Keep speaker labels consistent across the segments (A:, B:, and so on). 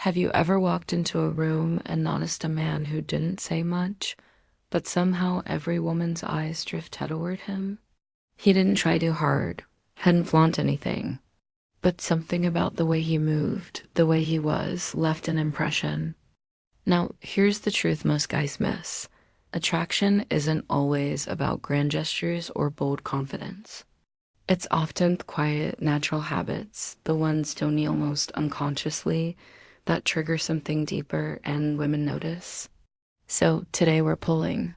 A: Have you ever walked into a room and noticed a man who didn't say much, but somehow every woman's eyes drift toward him? He didn't try too hard, hadn't flaunt anything, but something about the way he moved, the way he was, left an impression. Now, here's the truth most guys miss. Attraction isn't always about grand gestures or bold confidence. It's often the quiet, natural habits, the ones done almost unconsciously, that trigger something deeper and women notice. So today we're pulling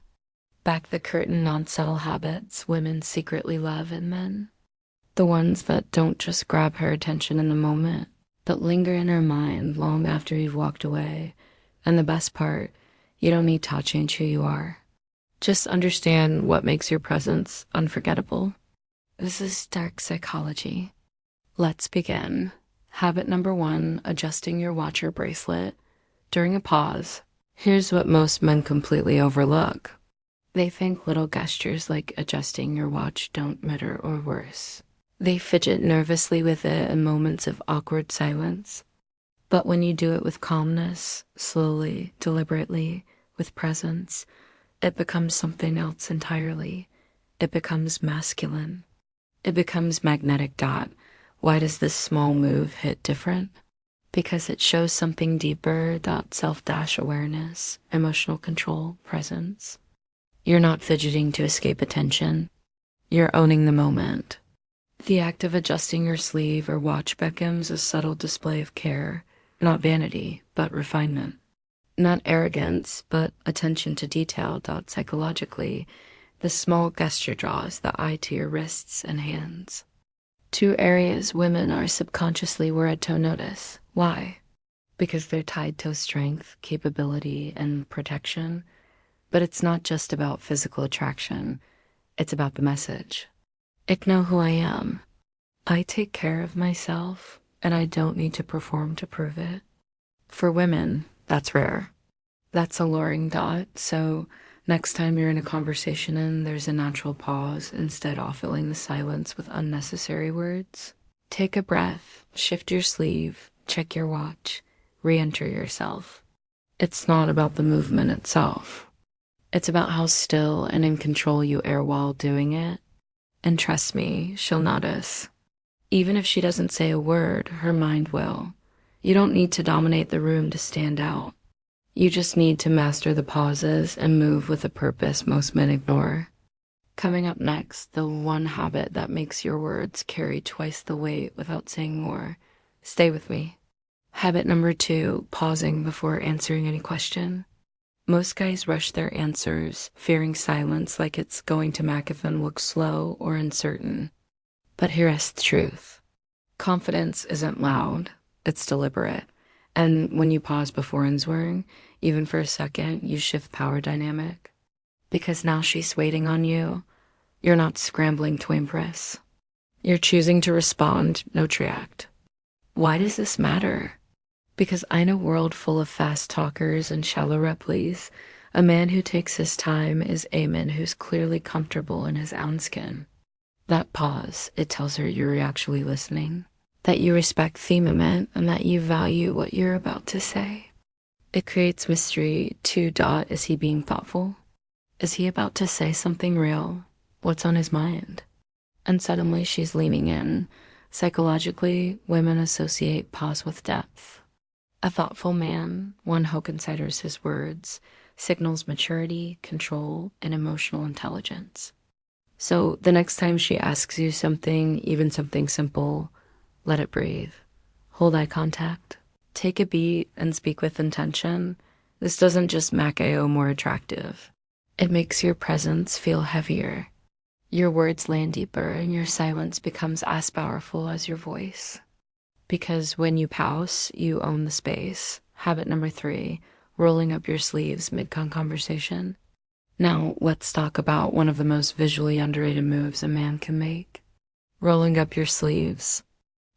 A: back the curtain on subtle habits women secretly love in men. The ones that don't just grab her attention in the moment, but linger in her mind long after you've walked away. And the best part, you don't need to change who you are. Just understand what makes your presence unforgettable. This is dark psychology. Let's begin. Habit number 1, adjusting your watch or bracelet. During a pause, here's what most men completely overlook. They think little gestures like adjusting your watch don't matter or worse. They fidget nervously with it in moments of awkward silence. But when you do it with calmness, slowly, deliberately, with presence, it becomes something else entirely. It becomes masculine. It becomes magnetic. Why does this small move hit different? Because it shows something deeper, that self-awareness, emotional control, presence. You're not fidgeting to escape attention. You're owning the moment. The act of adjusting your sleeve or watch beckons a subtle display of care, not vanity, but refinement. Not arrogance, but attention to detail. Psychologically, the small gesture draws the eye to your wrists and hands. 2 areas women are subconsciously wired to notice. Why? Because they're tied to strength, capability, and protection. But it's not just about physical attraction. It's about the message. I know who I am. I take care of myself, and I don't need to perform to prove it. For women, that's rare. That's alluring. So next time you're in a conversation and there's a natural pause, instead of filling the silence with unnecessary words, take a breath, shift your sleeve, check your watch, re-enter yourself. It's not about the movement itself. It's about how still and in control you are while doing it. And trust me, she'll notice. Even if she doesn't say a word, her mind will. You don't need to dominate the room to stand out. You just need to master the pauses and move with a purpose most men ignore. Coming up next, the one habit that makes your words carry twice the weight without saying more. Stay with me. Habit number 2, pausing before answering any question. Most guys rush their answers, fearing silence like it's going to make them look slow or uncertain. But here's the truth. Confidence isn't loud, it's deliberate. And when you pause before answering, even for a second, you shift power dynamic. Because now she's waiting on you. You're not scrambling to impress. You're choosing to respond, not react. Why does this matter? Because in a world full of fast talkers and shallow replies, a man who takes his time is a man who's clearly comfortable in his own skin. That pause, it tells her you're actually listening, that you respect the moment, and that you value what you're about to say. It creates mystery too. Is he being thoughtful? Is he about to say something real? What's on his mind? And suddenly she's leaning in. Psychologically, women associate pause with depth. A thoughtful man, one who considers his words, signals maturity, control, and emotional intelligence. So the next time she asks you something, even something simple, let it breathe. Hold eye contact. Take a beat and speak with intention. This doesn't just make AO more attractive. It makes your presence feel heavier. Your words land deeper and your silence becomes as powerful as your voice. Because when you pause, you own the space. Habit number 3, rolling up your sleeves mid-conversation. Now, let's talk about one of the most visually underrated moves a man can make. Rolling up your sleeves.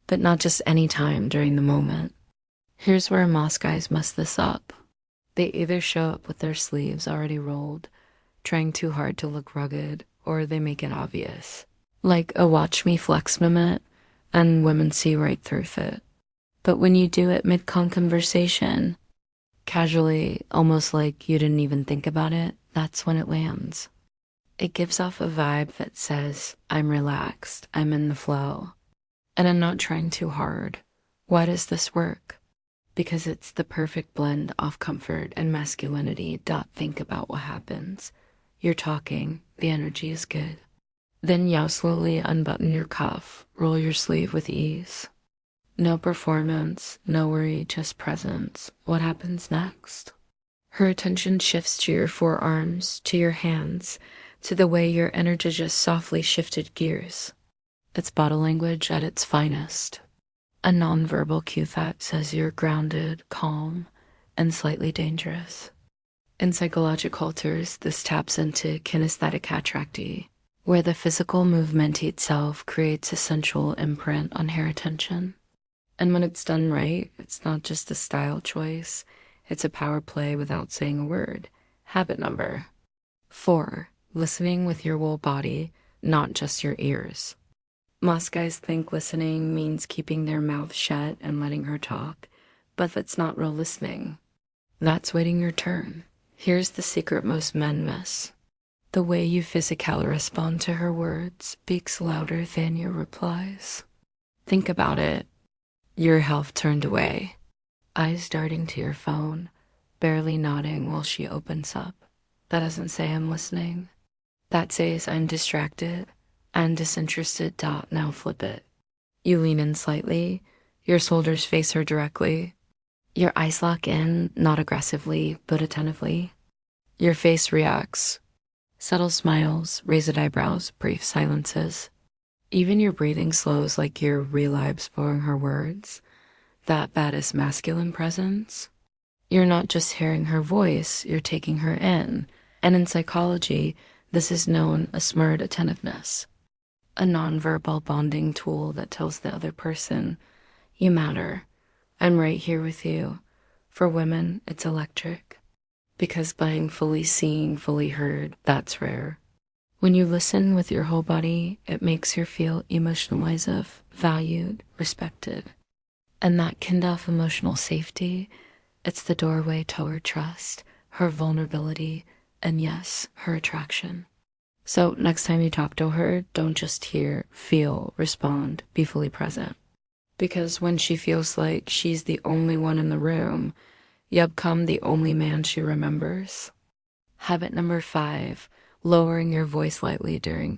A: But not just any time during the moment. Here's where most guys mess this up. They either show up with their sleeves already rolled, trying too hard to look rugged, or they make it obvious. Like a watch me flex moment, and women see right through it. But when you do it mid-conversation, casually, almost like you didn't even think about it, that's when it lands. It gives off a vibe that says, I'm relaxed, I'm in the flow, and I'm not trying too hard. Why does this work? Because it's the perfect blend of comfort and masculinity. Think about what happens. You're talking, the energy is good. Then you slowly unbutton your cuff, roll your sleeve with ease. No performance, no worry, just presence. What happens next? Her attention shifts to your forearms, to your hands, to the way your energy just softly shifted gears. It's body language at its finest. A nonverbal cue that says you're grounded, calm, and slightly dangerous. In psychological terms, this taps into kinesthetic attracti, where the physical movement itself creates a sensual imprint on hair attention. And when it's done right, it's not just a style choice, it's a power play without saying a word. Habit number 4, listening with your whole body, not just your ears. Most guys think listening means keeping their mouth shut and letting her talk, but that's not real listening. That's waiting your turn. Here's the secret most men miss. The way you physically respond to her words speaks louder than your replies. Think about it. Your health turned away, eyes darting to your phone, barely nodding while she opens up. That doesn't say I'm listening. That says I'm distracted and disinterested. Now flip it. You lean in slightly, your shoulders face her directly. Your eyes lock in, not aggressively, but attentively. Your face reacts. Subtle smiles, raised eyebrows, brief silences. Even your breathing slows like you're relabing her words. That baddest masculine presence. You're not just hearing her voice, you're taking her in. And in psychology, this is known as smirred attentiveness. A nonverbal bonding tool that tells the other person, you matter. I'm right here with you. For women, it's electric. Because being fully seen, fully heard, that's rare. When you listen with your whole body, it makes her feel emotionalized, valued, respected. And that kind of emotional safety, it's the doorway to her trust, her vulnerability, and yes, her attraction. So next time you talk to her, don't just hear, feel, respond, be fully present. Because when she feels like she's the only one in the room, you become the only man she remembers. Habit number 5, lowering your voice lightly during